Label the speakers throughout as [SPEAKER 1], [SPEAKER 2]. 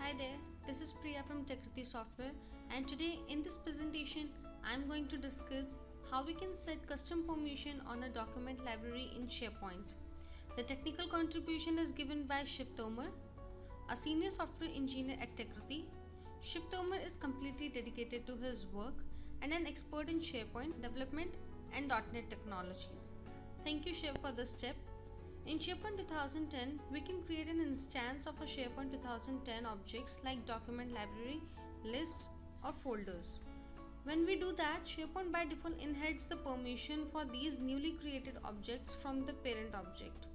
[SPEAKER 1] Hi there, this is Priya from Tekriti Software, and today in this presentation I'm going to discuss how we can set custom permission on a document library in SharePoint. The technical contribution is given by Shiv Tomar, a senior software engineer at Tekriti. Shiv Tomar is completely dedicated to his work and an expert in SharePoint development and .NET technologies. Thank you, Shiv, for this step. In SharePoint 2010, we can create an instance of a SharePoint 2010 objects like document library, lists, or folders. When we do that, SharePoint by default inherits the permission for these newly created objects from the parent object.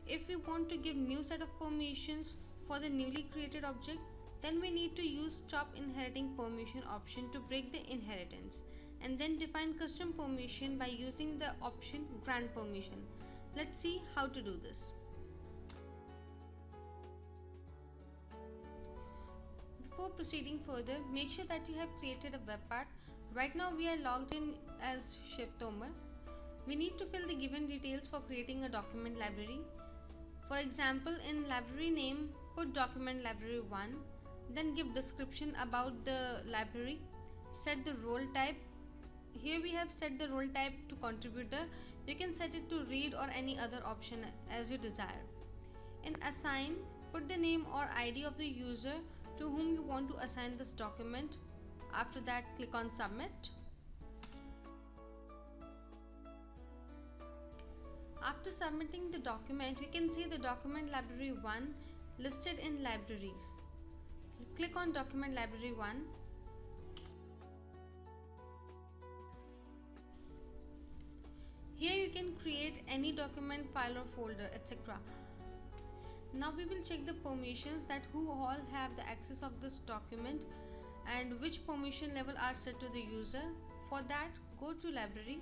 [SPEAKER 1] If we want to give new set of permissions for the newly created object, then we need to use stop inheriting permission option to break the inheritance, and then define custom permission by using the option grant permission. Let's see how to do this. Before proceeding further, make sure that you have created a web part. Right now we are logged in as Shiv Tomar. We need to fill the given details for creating a document library. For example, in library name, put document library 1, then give description about the library, set the role type. Here we have set the role type to contributor. You can set it to read or any other option as you desire. In assign, put the name or ID of the user to whom you want to assign this document. After that, click on submit. After submitting the document, you can see the document library 1 listed in libraries. Click on document library 1. Here you can create any document, file or folder, etc. Now we will check the permissions, that who all have the access of this document and which permission level are set to the user. For that, go to library.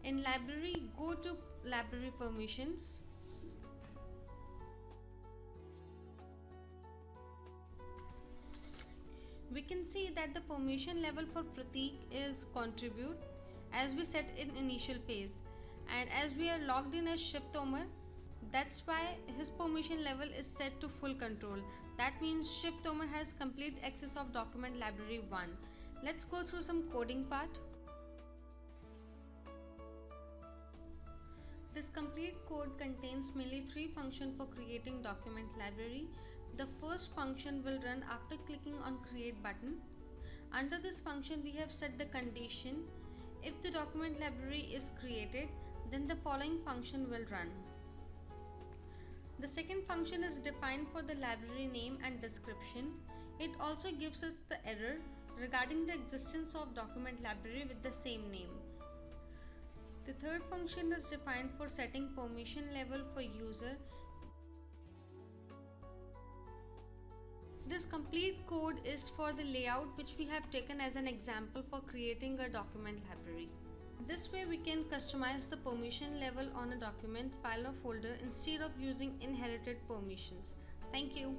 [SPEAKER 1] In library, go to library permissions. We can see that the permission level for Pratik is contribute as we set in initial phase, and as we are logged in as Shiv Tomar, that's why his permission level is set to full control. That means Shiv Tomar has complete access of document library 1. Let's go through some coding part. This complete code contains mainly 3 functions for creating document library. The first function will run after clicking on create button. Under this function we have set the condition. If the document library is created, then the following function will run. The second function is defined for the library name and description. It also gives us the error regarding the existence of document library with the same name. The third function is defined for setting permission level for user. This complete code is for the layout which we have taken as an example for creating a document library. This way we can customize the permission level on a document, file or folder instead of using inherited permissions. Thank you.